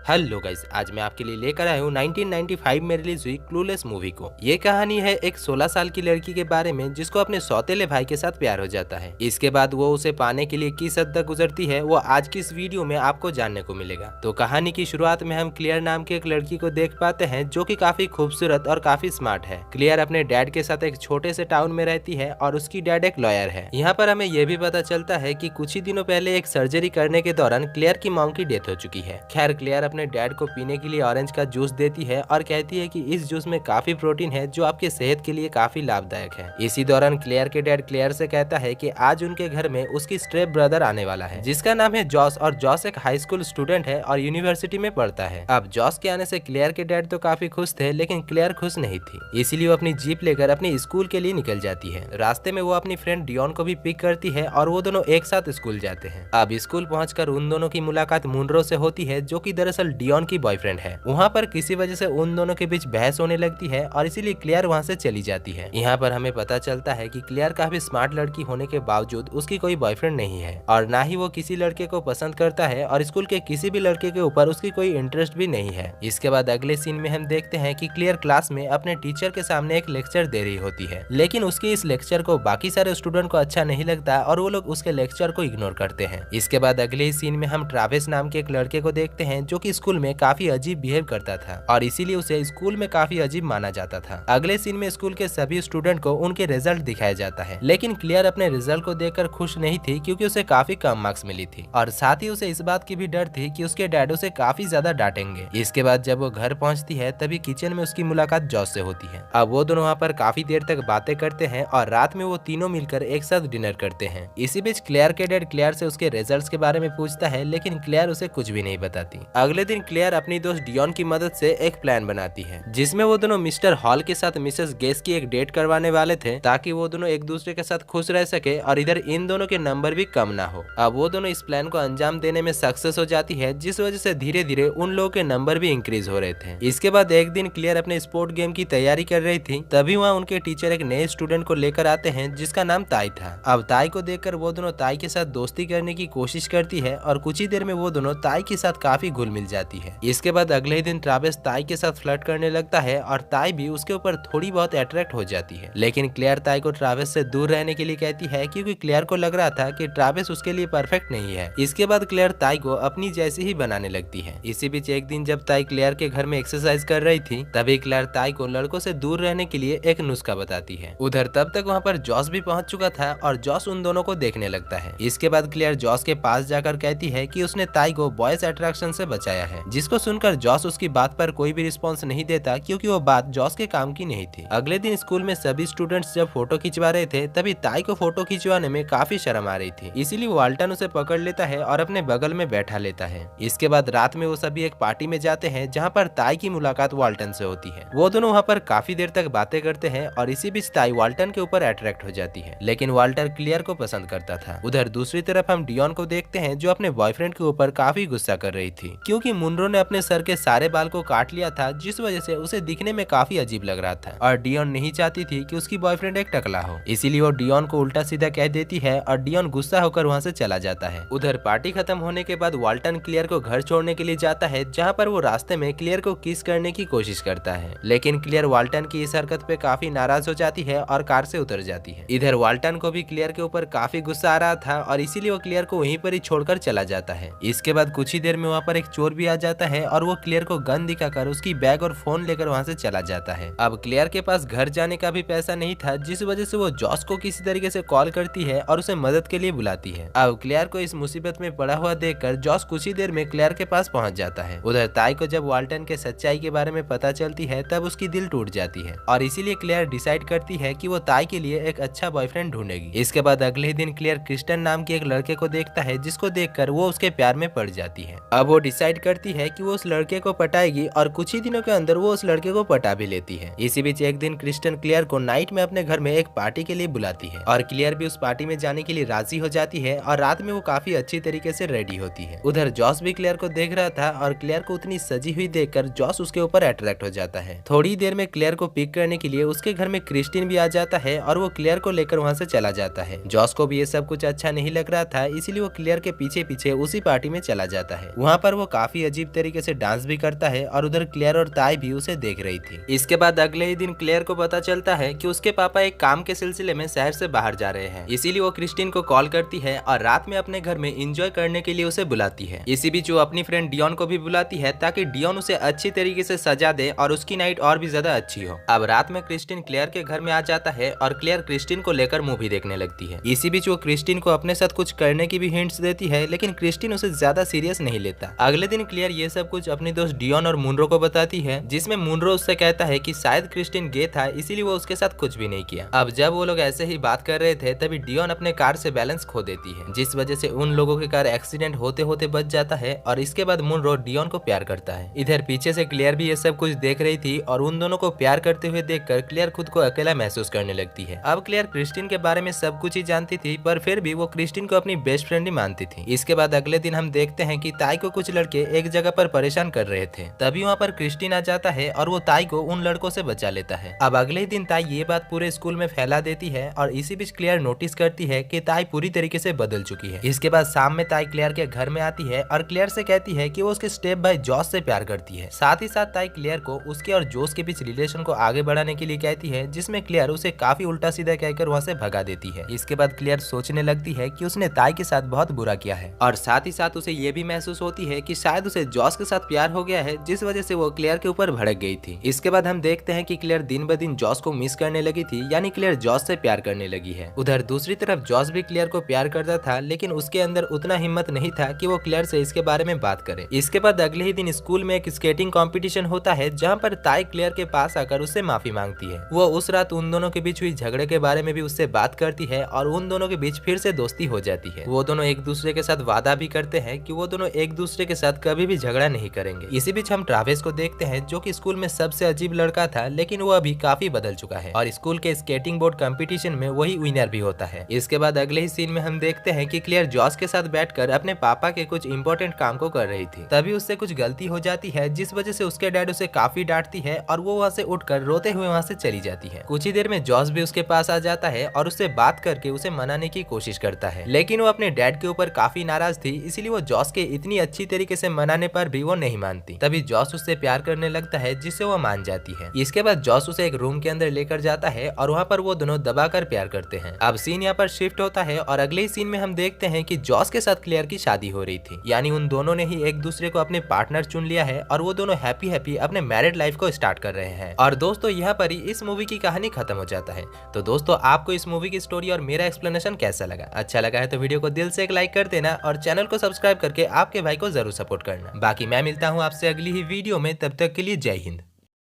Hello guys, आज मैं आपके लिए लेकर आया हूँ 1995 में रिलीज हुई क्लूलेस मूवी को। ये कहानी है एक 16 साल की लड़की के बारे में जिसको अपने सौतेले भाई के साथ प्यार हो जाता है। इसके बाद वो उसे पाने के लिए किस हद तक गुजरती है वो आज की इस वीडियो में आपको जानने को मिलेगा। तो कहानी की शुरुआत में हम क्लियर नाम की एक लड़की को देख पाते हैं जो कि काफी खूबसूरत और काफी स्मार्ट है। क्लियर अपने डैड के साथ एक छोटे से टाउन में रहती है और उसकी डैड एक लॉयर है। यहाँ पर हमें यह भी पता चलता है कि कुछ ही दिनों पहले एक सर्जरी करने के दौरान क्लियर की मॉम की डेथ हो चुकी है। खैर, क्लियर अपने डैड को पीने के लिए ऑरेंज का जूस देती है और कहती है कि इस जूस में काफी प्रोटीन है जो आपके सेहत के लिए काफी लाभदायक है। इसी दौरान क्लियर के डैड क्लियर से कहता है कि आज उनके घर में उसकी स्ट्रेप ब्रदर आने वाला है जिसका नाम है जॉस, और जॉस एक हाई स्कूल स्टूडेंट है और यूनिवर्सिटी में पढ़ता है। अब जॉस के आने से क्लियर के डैड तो काफी खुश थे, लेकिन क्लियर खुश नहीं थी, इसीलिए वो अपनी जीप लेकर अपने स्कूल के लिए निकल जाती है। रास्ते में वो अपनी फ्रेंड डियोन को भी पिक करती है और वो दोनों एक साथ स्कूल जाते हैं। अब स्कूल पहुंचकर उन दोनों की मुलाकात मुनरो से होती है जो कि दरअसल डियोन की बॉयफ्रेंड है। वहाँ पर किसी वजह से उन दोनों के बीच बहस होने लगती है और इसीलिए क्लियर वहाँ से चली जाती है। यहाँ पर हमें पता चलता है कि क्लियर काफी स्मार्ट लड़की होने के बावजूद उसकी कोई बॉयफ्रेंड नहीं है और ना ही वो किसी लड़के को पसंद करता है और स्कूल के किसी भी लड़के के ऊपर उसकी कोई इंटरेस्ट भी नहीं है। इसके बाद अगले सीन में हम देखते हैं कि क्लियर क्लास में अपने टीचर के सामने एक लेक्चर दे रही होती है, लेकिन उसके इस लेक्चर को बाकी सारे स्टूडेंट को अच्छा नहीं लगता और वो लोग उसके लेक्चर को इग्नोर करते हैं। इसके बाद अगले ही सीन में हम ट्रैविस नाम के एक लड़के को देखते हैं जो कि स्कूल में काफी अजीब बिहेव करता था और इसीलिए उसे स्कूल में काफी अजीब माना जाता था। अगले सीन में स्कूल के सभी स्टूडेंट को उनके रिजल्ट दिखाया जाता है, लेकिन क्लियर अपने रिजल्ट को देखकर खुश नहीं थी क्योंकि उसे काफी कम मार्क्स मिली थी और साथ ही उसे इस बात की भी डर थी कि उसके डैड उसे काफी ज्यादा डांटेंगे। इसके बाद जब वो घर पहुंचती है तभी किचन में उसकी मुलाकात जॉस से होती है। अब वो दोनों वहाँ पर काफी देर तक बातें करते हैं और रात में वो तीनों मिलकर एक साथ डिनर करते हैं। इसी बीच क्लियर के डैड क्लियर से उसके रिजल्ट्स के बारे में पूछता है, लेकिन क्लियर उसे कुछ भी नहीं बताती। अगले दिन क्लियर अपनी दोस्त डियोन की मदद से एक प्लान बनाती है जिसमें वो दोनों मिस्टर हॉल के साथ मिसेस गेस की एक डेट करवाने वाले थे ताकि वो दोनों एक दूसरे के साथ खुश रह सके और इधर इन दोनों के नंबर भी कम ना हो। अब वो दोनों इस प्लान को अंजाम देने में सक्सेस हो जाती है जिस वजह से धीरे धीरे उन लोगों के नंबर भी इंक्रीज हो रहे थे। इसके बाद एक दिन क्लियर अपने स्पोर्ट गेम की तैयारी कर रही थी, तभी वहाँ उनके टीचर एक नए स्टूडेंट को लेकर आते हैं जिसका नाम ताई था। अब ताई को देखकर वो दोनों ताई के साथ दोस्ती करने की कोशिश करती है और कुछ ही देर में वो दोनों ताई के साथ काफी घुल मिल जाती है। इसके बाद अगले ही दिन ट्रैविस ताई के साथ फ्लर्ट करने लगता है और ताई भी उसके ऊपर थोड़ी बहुत अट्रैक्ट हो जाती है, लेकिन क्लियर ताई को ट्रैविस से दूर रहने के लिए कहती है क्योंकि क्लियर को लग रहा था कि ट्रैविस उसके लिए परफेक्ट नहीं है। इसके बाद क्लियर ताई को अपनी जैसी ही बनाने लगती है। इसी बीच एक दिन जब ताई क्लियर के घर में एक्सरसाइज कर रही थी तभी क्लियर ताई को लड़कों से दूर रहने के लिए एक नुस्खा बताती है। उधर तब तक वहाँ पर जॉस भी पहुंच चुका था और जॉस उन दोनों को देखने लगता है। इसके बाद क्लियर जॉस के पास जाकर कहती है कि उसने ताई को बॉयज अट्रैक्शन से बचाया है, जिसको सुनकर जॉस उसकी बात पर कोई भी रिस्पॉन्स नहीं देता क्योंकि वो बात जॉस के काम की नहीं थी। अगले दिन स्कूल में सभी स्टूडेंट्स जब फोटो खिंचवा रहे थे तभी ताई को फोटो खिंचवाने में काफी शर्म आ रही थी, इसीलिए वाल्टन उसे पकड़ लेता है और अपने बगल में बैठा लेता है। इसके बाद रात में वो सभी एक पार्टी में जाते हैं जहाँ पर ताई की मुलाकात वाल्टन से होती है। वो दोनों वहाँ पर काफी देर तक बातें करते हैं और इसी बीच ताई वाल्टन के ऊपर अट्रैक्ट हो जाती है, लेकिन वाल्टर क्लियर को पसंद करता था। उधर दूसरी तरफ हम डियोन को देखते हैं जो अपने बॉयफ्रेंड के ऊपर काफी गुस्सा कर रही थी क्योंकि मुनरो ने अपने सर के सारे बाल को काट लिया था जिस वजह से उसे दिखने में काफी अजीब लग रहा था और डियोन नहीं चाहती थी कि उसकी बॉयफ्रेंड एक टकला हो, इसीलिए वो डियोन को उल्टा सीधा कह देती है और डियोन गुस्सा होकर वहाँ से चला जाता है। उधर पार्टी खत्म होने के बाद वाल्टन क्लियर को घर छोड़ने के लिए जाता है जहाँ पर वो रास्ते में क्लियर को किस करने की कोशिश करता है, लेकिन क्लियर वाल्टन की इस हरकत पे काफी नाराज हो जाती है और कार से उतर जाती है। इधर वाल्टन को भी क्लियर के ऊपर काफी गुस्सा आ रहा था और इसीलिए वो क्लियर को वहीं पर ही छोड़कर चला जाता है। इसके बाद कुछ ही देर में वहाँ पर एक चोर भी आ जाता है और वो क्लियर को गन दिखाकर उसकी बैग और फोन लेकर वहाँ से चला जाता है। अब क्लियर के पास घर जाने का भी पैसा नहीं था जिस वजह से वो जॉस को किसी तरीके से कॉल करती है और उसे मदद के लिए बुलाती है। अब क्लियर को इस मुसीबत में पड़ा हुआ देखकर जॉस कुछ ही देर में क्लियर के पास पहुंच जाता है। उधर ताई को जब वाल्टन के सच्चाई के बारे में पता चलती है तब उसकी दिल टूट जाती है और इसीलिए क्लियर डिसाइड करती है कि वो ताई के लिए एक अच्छा बॉयफ्रेंड ढूंढेगी। इसके बाद अगले ही दिन क्लियर क्रिस्टन नाम के एक लड़के को देखता है जिसको देखकर वो उसके प्यार में पड़ जाती है। अब वो डिसाइड करती है कि वो उस लड़के को पटाएगी और कुछ ही दिनों के अंदर वो उस लड़के को पटा भी लेती है। इसी बीच एक दिन क्रिस्टन क्लियर को नाइट में अपने घर में एक पार्टी के लिए बुलाती है और क्लियर भी उस पार्टी में जाने के लिए राजी हो जाती है और रात में वो काफी अच्छी तरीके से रेडी होती है। उधर जॉस भी क्लियर को देख रहा था और क्लियर को उतनी सजी हुई देखकर जॉस उसके ऊपर अट्रैक्ट हो जाता है। थोड़ी देर में क्लियर को पिक करने के लिए उसके घर में क्रिस्टिन भी आ जाता है और वो क्लियर को लेकर वहाँ से चला जाता है। जॉस को भी ये सब कुछ अच्छा नहीं लग रहा था, इसीलिए वो क्लियर के पीछे पीछे उसी पार्टी में चला जाता है। वहाँ पर वो काफी काफी अजीब तरीके से डांस भी करता है और उधर क्लेयर और ताई भी उसे देख रही थी। इसके बाद अगले ही दिन क्लेयर को पता चलता है कि उसके पापा एक काम के सिलसिले में शहर से बाहर जा रहे हैं, इसीलिए वो क्रिस्टीन को कॉल करती है और रात में अपने घर में एंजॉय करने के लिए उसे बुलाती है। इसी बीच वो अपनी फ्रेंड डियोन को भी बुलाती है ताकि डियोन उसे अच्छी तरीके से सजा दे और उसकी नाइट और भी ज्यादा अच्छी हो। अब रात में क्रिस्टीन क्लेयर के घर में आ जाता है और क्लेयर क्रिस्टीन को लेकर मूवी देखने लगती है। इसी बीच वो क्रिस्टीन को अपने साथ कुछ करने की भी हिंट्स देती है, लेकिन क्रिस्टीन उसे ज्यादा सीरियस नहीं लेता। अगले दिन क्लेयर ये सब कुछ अपनी दोस्त डियोन और मुनरो को बताती है, जिसमें मुनरो उससे कहता है कि शायद क्रिस्टीन गे था, इसीलिए वो उसके साथ कुछ भी नहीं किया। अब जब वो लोग ऐसे ही बात कर रहे थे तभी डियोन अपने कार से बैलेंस खो देती है, जिस वजह से उन लोगों के कार एक्सीडेंट होते होते बच जाता है और इसके बाद मुनरो डियोन को प्यार करता है। इधर पीछे से क्लेयर भी ये सब कुछ देख रही थी और उन दोनों को प्यार करते हुए देखकर क्लेयर खुद को अकेला महसूस करने लगती है। अब क्लेयर क्रिस्टीन के बारे में सब कुछ ही जानती थी, पर फिर भी वो क्रिस्टीन को अपनी बेस्ट फ्रेंड ही मानती थी। इसके बाद अगले दिन हम देखते हैं कि ताई को कुछ लड़के एक जगह पर परेशान कर रहे थे, तभी वहाँ पर क्रिस्टीन आ जाता है और वो ताई को उन लड़कों से बचा लेता है। अब अगले ही दिन ताई ये बात पूरे स्कूल में फैला देती है और इसी बीच क्लेयर नोटिस करती है कि ताई पूरी तरीके से बदल चुकी है। इसके बाद शाम में ताई क्लेयर के घर में आती है और क्लेयर से कहती है कि वो उसके स्टेप भाई जॉस से प्यार करती है। साथ ही साथ ताई क्लेयर को उसके और जोस के बीच रिलेशन को आगे बढ़ाने के लिए कहती है, जिसमें क्लेयर उसे काफी उल्टा सीधा कहकर वहाँ से भगा देती है। इसके बाद क्लेयर सोचने लगती है कि उसने ताई के साथ बहुत बुरा किया है और साथ ही साथ उसे ये भी महसूस होती है कि शायद उसे जॉस के साथ प्यार हो गया है, जिस वजह से वो क्लेयर के ऊपर भड़क गई थी। इसके बाद हम देखते हैं कि क्लेयर दिन ब दिन जॉस को मिस करने लगी थी, यानी क्लेयर जॉस से प्यार करने लगी है। उधर दूसरी तरफ जॉस भी क्लेयर को प्यार करता था, लेकिन उसके अंदर उतना हिम्मत नहीं था कि वो क्लेयर से इसके बारे में बात करे। इसके बाद अगले ही दिन स्कूल में एक स्केटिंग कंपटीशन होता है, जहाँ पर ताई क्लेयर के पास आकर उससे माफी मांगती है। वो उस रात उन दोनों के बीच हुई झगड़े के बारे में भी उससे बात करती है और उन दोनों के बीच फिर से दोस्ती हो जाती है। वो दोनों एक दूसरे के साथ वादा भी करते हैं कि वो दोनों एक दूसरे के साथ कभी भी झगड़ा नहीं करेंगे। इसी बीच हम ट्रावेस को देखते हैं, जो कि स्कूल में सबसे अजीब लड़का था, लेकिन वो अभी काफी बदल चुका है और स्कूल के स्केटिंग बोर्ड कंपटीशन में वही विनर भी होता है। इसके बाद अगले ही सीन में हम देखते हैं कि क्लेयर जॉस के साथ बैठकर अपने पापा के कुछ इंपॉर्टेंट काम को कर रही थी, तभी उससे कुछ गलती हो जाती है, जिस वजह से उसके डैड उसे काफी डांटती है और वो वहाँ से उठकर रोते हुए वहाँ से चली जाती है। कुछ ही देर में जॉस भी उसके पास आ जाता है और उससे बात करके उसे मनाने की कोशिश करता है, लेकिन वो अपने डैड के ऊपर काफी नाराज थी, इसलिए वो जॉस के इतनी अच्छी तरीके से मनाने पर भी वो नहीं मानती। तभी जॉस उससे प्यार करने लगता है, जिससे वो मान जाती है। इसके बाद जॉस उसे एक रूम के अंदर लेकर जाता है और वहाँ पर वो दोनों दबाकर प्यार करते हैं। अब सीन यहाँ पर शिफ्ट होता है और अगले ही सीन में हम देखते हैं कि जॉस के साथ क्लेयर की शादी हो रही थी, यानी उन दोनों ने ही एक दूसरे को अपने पार्टनर चुन लिया है और वो दोनों हैप्पी हैप्पी अपने मैरिड लाइफ को स्टार्ट कर रहे हैं। और दोस्तों यहाँ पर ही इस मूवी की कहानी खत्म हो जाता है। तो दोस्तों आपको इस मूवी की स्टोरी और मेरा एक्सप्लेनेशन कैसा लगा? अच्छा लगा है तो वीडियो को दिल से एक लाइक कर देना और चैनल को सब्सक्राइब करके आपके भाई को जरूर सपोर्ट करना। बाकी मैं मिलता हूँ आपसे अगली ही वीडियो में, तब तक के लिए जय हिंद।